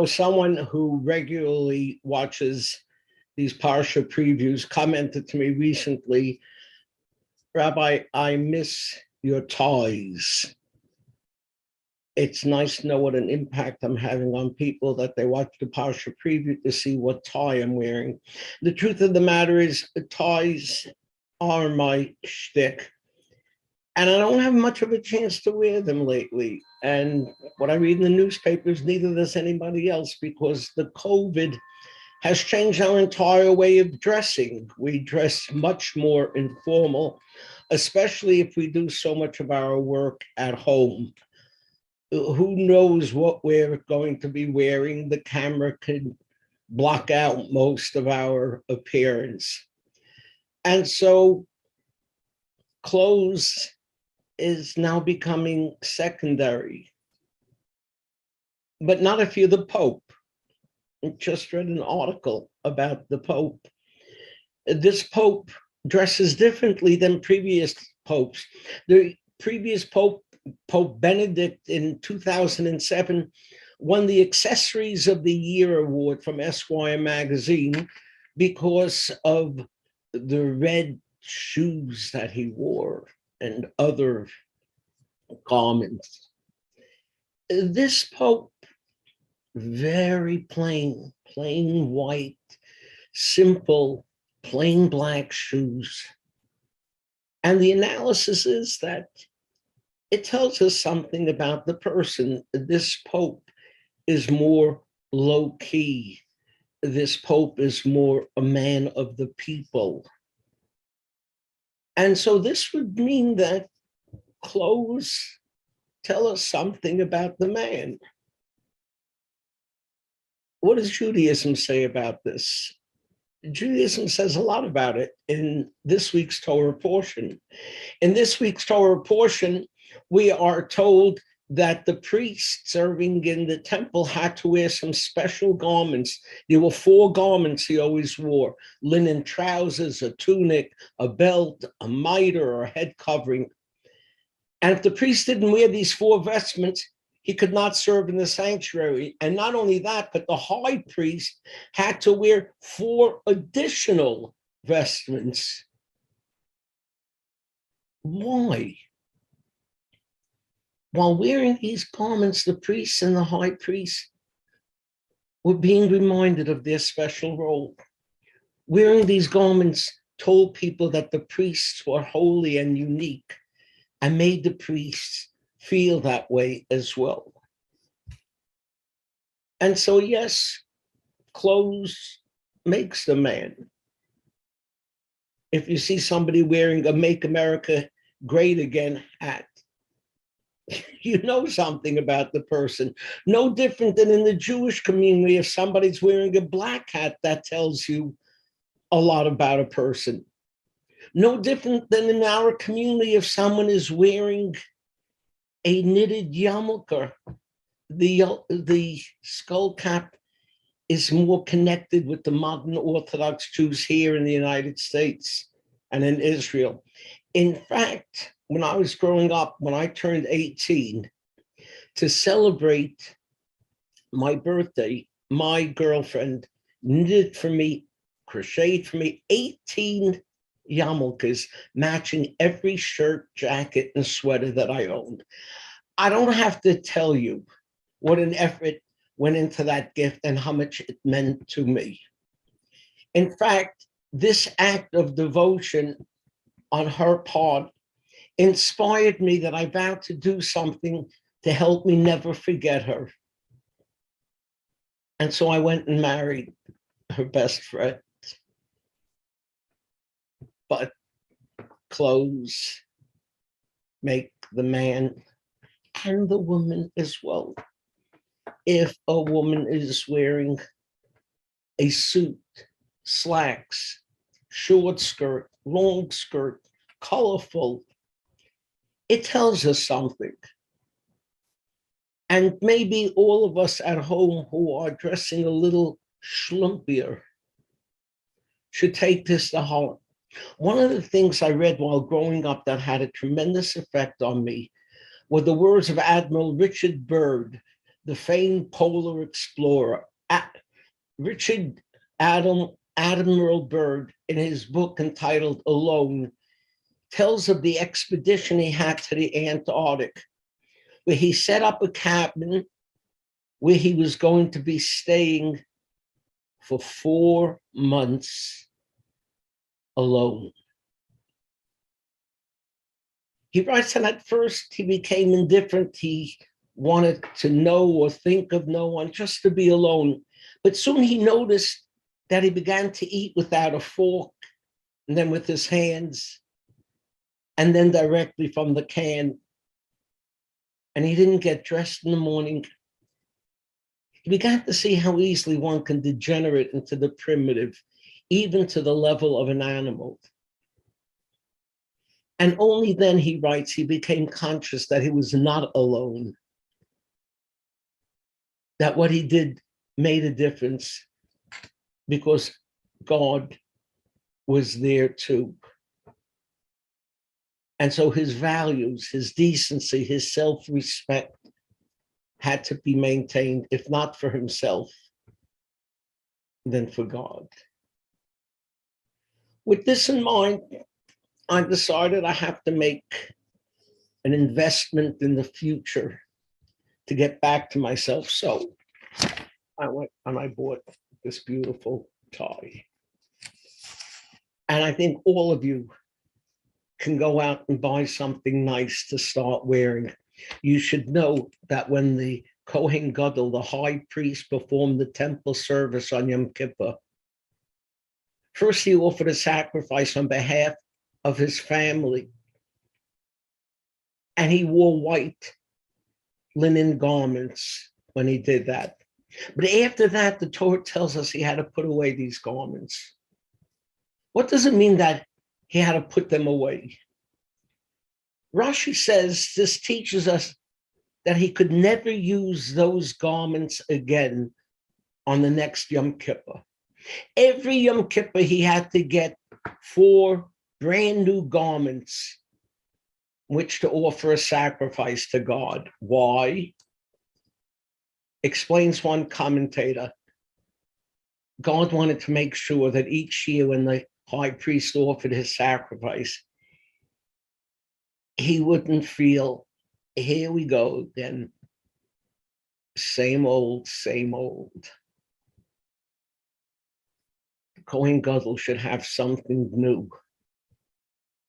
Someone who regularly watches these Parsha previews commented to me recently, Rabbi, I miss your ties. It's nice to know what an impact I'm having on people, that they watch the Parsha preview to see what tie I'm wearing. The truth of the matter is, ties are my shtick, and I don't have much of a chance to wear them lately. And what I read in the newspapers, neither does anybody else, because the COVID has changed our entire way of dressing. We dress much more informal, especially if we do so much of our work at home. Who knows what we're going to be wearing? The camera could block out most of our appearance. And so clothes is now becoming secondary. But not if you're the Pope. I just read an article about the Pope. This Pope dresses differently than previous popes. The previous Pope, Pope Benedict, in 2007, won the Accessories of the Year award from Esquire magazine because of the red shoes that he wore and other garments. This Pope, very plain white, simple, plain black shoes. And the analysis is that it tells us something about the person. This Pope is more low key. This Pope is more a man of the people. And so this would mean that clothes tell us something about the man. What does Judaism say about this? Judaism says a lot about it in this week's Torah portion. In this week's Torah portion, we are told that the priest serving in the temple had to wear some special garments. There were 4 garments he always wore: linen trousers, a tunic, a belt, a mitre or head covering. And if the priest didn't wear these 4 vestments, he could not serve in the sanctuary. And not only that, but the high priest had to wear 4 additional vestments. Why? While wearing these garments, the priests and the high priest were being reminded of their special role. Wearing these garments told people that the priests were holy and unique, and made the priests feel that way as well. And so, yes, clothes makes the man. If you see somebody wearing a Make America Great Again hat, you know something about the person. No different than in the Jewish community, if somebody's wearing a black hat, that tells you a lot about a person. No different than in our community, if someone is wearing a knitted yarmulke, the skull cap is more connected with the modern Orthodox Jews here in the United States and in Israel. In fact, when I was growing up, when I turned 18, to celebrate my birthday, my girlfriend knitted for me, crocheted for me 18 yarmulkes, matching every shirt, jacket, and sweater that I owned. I don't have to tell you what an effort went into that gift and how much it meant to me. In fact, this act of devotion on her part inspired me that I vowed to do something to help me never forget her. And so I went and married her best friend. But clothes make the man and the woman as well. If a woman is wearing a suit, slacks, short skirt, long skirt, colorful, it tells us something. And maybe all of us at home who are dressing a little schlumpier should take this to heart. One of the things I read while growing up that had a tremendous effect on me were the words of Admiral Richard Byrd, the famed polar explorer, Richard Admiral Byrd, in his book entitled Alone, tells of the expedition he had to the Antarctic, where he set up a cabin where he was going to be staying for 4 months alone. He writes, and at first he became indifferent. He wanted to know or think of no one, just to be alone. But soon he noticed that he began to eat without a fork, and then with his hands, and then directly from the can. And he didn't get dressed in the morning. He began to see how easily one can degenerate into the primitive, even to the level of an animal. And only then, he writes, he became conscious that he was not alone, that what he did made a difference because God was there too. And so his values, his decency, his self-respect had to be maintained, if not for himself, then for God. With this in mind, I decided I have to make an investment in the future to get back to myself. So I went and I bought this beautiful tie. And I think all of you can go out and buy something nice to start wearing. You should know that when the Kohen Gadol, the high priest, performed the temple service on Yom Kippur, first he offered a sacrifice on behalf of his family. And he wore white linen garments when he did that. But after that, the Torah tells us he had to put away these garments. What does it mean that he had to put them away? Rashi says this teaches us that he could never use those garments again on the next Yom Kippur. Every Yom Kippur, he had to get 4 brand new garments which to offer a sacrifice to God. Why? Explains one commentator. God wanted to make sure that each year when the high priest offered his sacrifice, he wouldn't feel, here we go again, same old, same old. The Kohen Gadol should have something new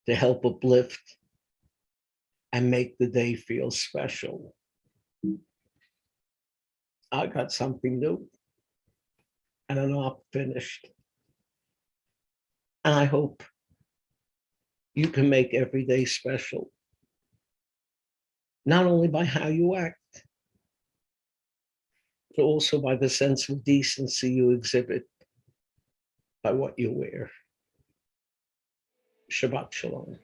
to help uplift and make the day feel special. I got something new, and I'm not finished. And I hope you can make every day special, not only by how you act, but also by the sense of decency you exhibit by what you wear. Shabbat Shalom.